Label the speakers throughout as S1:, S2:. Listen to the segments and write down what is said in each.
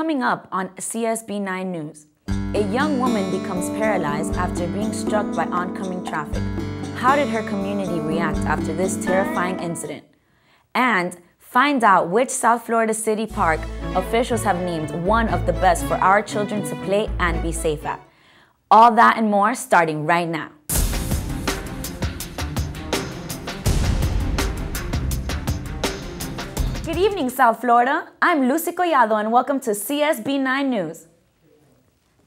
S1: Coming up on CSB9 News, a young woman becomes paralyzed after being struck by oncoming traffic. How did her community react after this terrifying incident? And find out which South Florida City park officials have named one of the best for our children to play and be safe at. All that and more starting right now. Good evening, South Florida. I'm Lucy Collado and welcome to CSB9 News.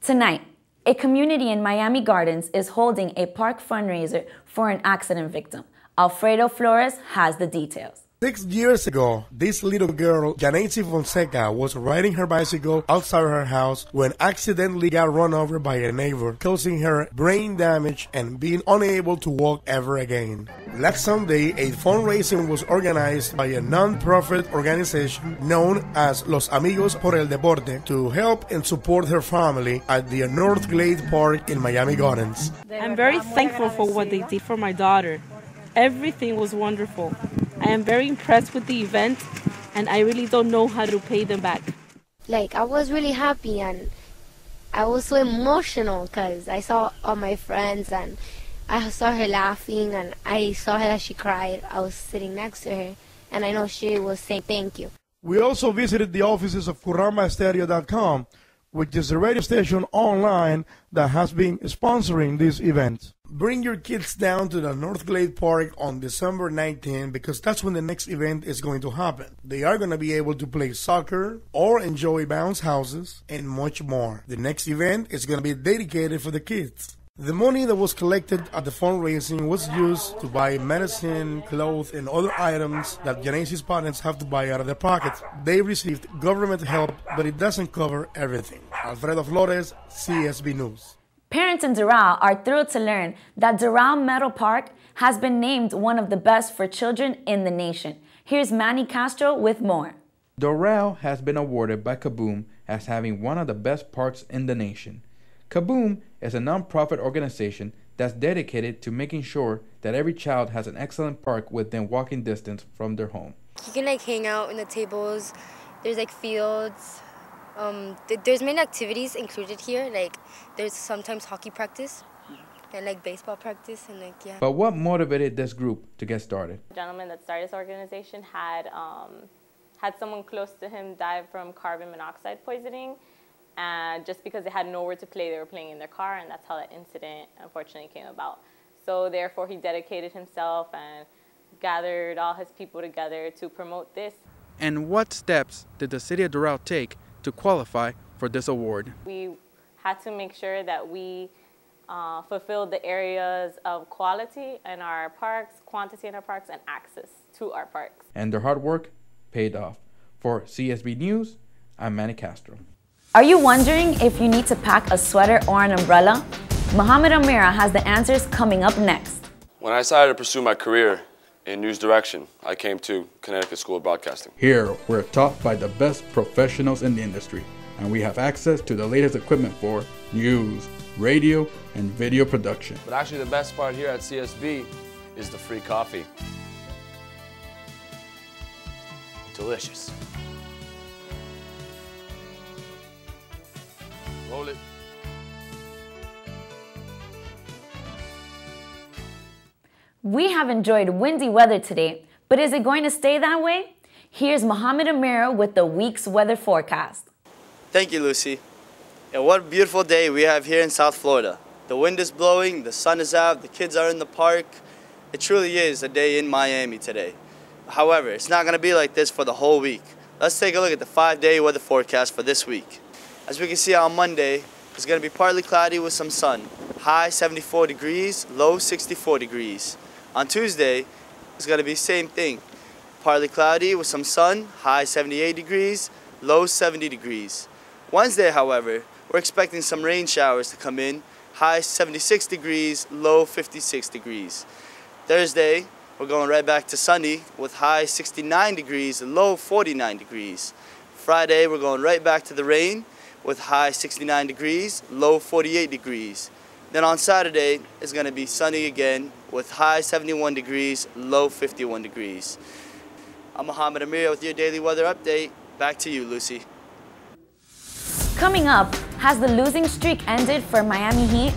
S1: Tonight, a community in Miami Gardens is holding a park fundraiser for an accident victim. Alfredo Flores has the details.
S2: 6 years ago, this little girl, Janacy Fonseca, was riding her bicycle outside her house when accidentally got run over by a neighbor, causing her brain damage and being unable to walk ever again. Last Sunday, a fundraising was organized by a non-profit organization known as Los Amigos por el Deporte to help and support her family at the North Glade Park in Miami Gardens.
S3: I'm very thankful for what they did for my daughter. Everything was wonderful. I am very impressed with the event, and I really don't know how to pay them back.
S4: I was really happy, and I was so emotional because I saw all my friends, and I saw her laughing, and I saw her that she cried. I was sitting next to her, and I know she was saying thank you.
S2: We also visited the offices of CurrambaStereo.com, which is a radio station online that has been sponsoring this event. Bring your kids down to the North Glade Park on December 19 because that's when the next event is going to happen. They are going to be able to play soccer or enjoy bounce houses and much more. The next event is going to be dedicated for the kids. The money that was collected at the fundraising was used to buy medicine, clothes, and other items that Janacy's parents have to buy out of their pockets. They received government help, but it doesn't cover everything. Alfredo Flores, CSB News.
S1: Parents in Doral are thrilled to learn that Doral Meadow Park has been named one of the best for children in the nation. Here's Manny Castro with more.
S5: Doral has been awarded by Kaboom as having one of the best parks in the nation. Kaboom is a non-profit organization that's dedicated to making sure that every child has an excellent park within walking distance from their home.
S6: You can hang out in the tables. There's fields. There's many activities included here. There's sometimes hockey practice and baseball practice and yeah.
S5: But what motivated this group to get started?
S7: The gentleman that started this organization had someone close to him die from carbon monoxide poisoning. And just because they had nowhere to play, they were playing in their car, and that's how that incident unfortunately came about. So therefore, he dedicated himself and gathered all his people together to promote this.
S5: And what steps did the city of Doral take to qualify for this award?
S7: We had to make sure that we fulfilled the areas of quality in our parks, quantity in our parks, and access to our parks.
S5: And their hard work paid off. For CSB News, I'm Manny Castro.
S1: Are you wondering if you need to pack a sweater or an umbrella? Mohammed Amira has the answers coming up next.
S8: When I decided to pursue my career in news direction, I came to Connecticut School of Broadcasting.
S5: Here, we're taught by the best professionals in the industry, and we have access to the latest equipment for news, radio, and video production.
S8: But actually the best part here at CSB is the free coffee. Delicious. Roll it.
S1: We have enjoyed windy weather today, but is it going to stay that way? Here's Mohammed Amira with the week's weather forecast.
S9: Thank you, Lucy. And what a beautiful day we have here in South Florida. The wind is blowing, the sun is out, the kids are in the park. It truly is a day in Miami today. However, it's not going to be like this for the whole week. Let's take a look at the 5-day weather forecast for this week. As we can see on Monday, it's going to be partly cloudy with some sun. High 74 degrees, low 64 degrees. On Tuesday, it's going to be same thing. Partly cloudy with some sun, high 78 degrees, low 70 degrees. Wednesday, however, we're expecting some rain showers to come in, high 76 degrees, low 56 degrees. Thursday, we're going right back to sunny with high 69 degrees, low 49 degrees. Friday, we're going right back to the rain with high 69 degrees, low 48 degrees. Then on Saturday, it's going to be sunny again with high 71 degrees, low 51 degrees. I'm Mohammed Amir with your daily weather update. Back to you, Lucy.
S1: Coming up, has the losing streak ended for Miami Heat?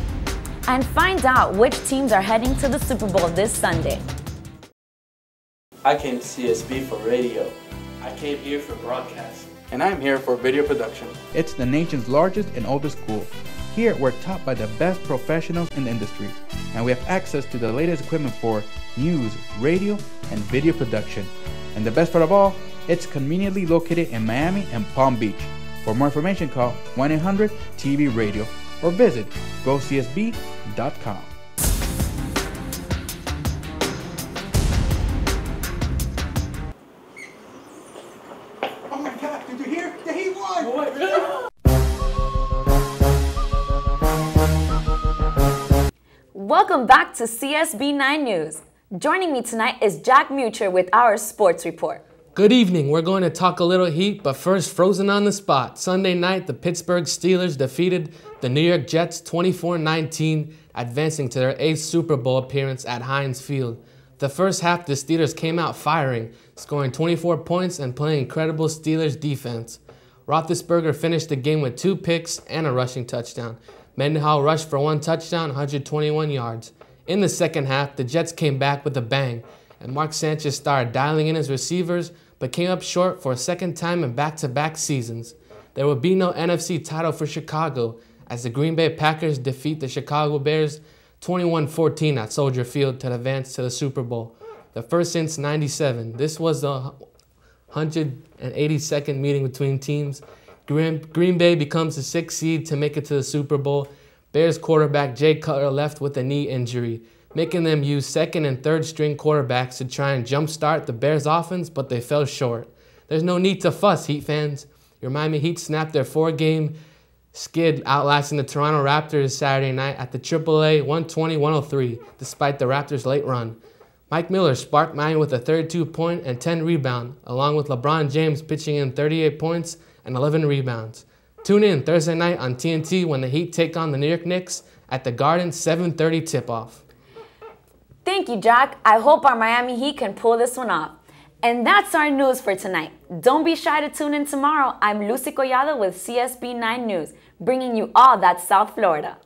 S1: And find out which teams are heading to the Super Bowl this Sunday.
S10: I came to CSB for radio. I came here for broadcast.
S5: And I'm here for video production. It's the nation's largest and oldest school. Here, we're taught by the best professionals in the industry, and we have access to the latest equipment for news, radio, and video production. And the best part of all, it's conveniently located in Miami and Palm Beach. For more information, call 1-800-TV-RADIO or visit gocsb.com.
S11: Oh my God, did you hear? The Heat won! What, really?
S1: Welcome back to CSB 9 News. Joining me tonight is Jack Mucher with our sports report.
S12: Good evening. We're going to talk a little Heat, but first, frozen on the spot. Sunday night, the Pittsburgh Steelers defeated the New York Jets 24-19, advancing to their 8th Super Bowl appearance at Heinz Field. The first half, the Steelers came out firing, scoring 24 points and playing incredible Steelers defense. Roethlisberger finished the game with 2 picks and a rushing touchdown. Mendenhall rushed for 1 touchdown, 121 yards. In the second half, the Jets came back with a bang, and Mark Sanchez started dialing in his receivers, but came up short for a second time in back-to-back seasons. There will be no NFC title for Chicago as the Green Bay Packers defeat the Chicago Bears 21-14 at Soldier Field to advance to the Super Bowl, the first since '97. This was the 182nd meeting between teams. Green Bay becomes the 6th seed to make it to the Super Bowl. Bears quarterback Jay Cutler left with a knee injury, making them use second and third string quarterbacks to try and jumpstart the Bears offense, but they fell short. There's no need to fuss, Heat fans. Your Miami Heat snapped their 4-game skid, outlasting the Toronto Raptors Saturday night at the AAA 120-103, despite the Raptors' late run. Mike Miller sparked Miami with a 32-point and 10 rebound, along with LeBron James pitching in 38 points and 11 rebounds. Tune in Thursday night on TNT when the Heat take on the New York Knicks at the Garden 7:30 tip-off.
S1: Thank you, Jack. I hope our Miami Heat can pull this one off. And that's our news for tonight. Don't be shy to tune in tomorrow. I'm Lucy Collado with CSB 9 News, bringing you all that's South Florida.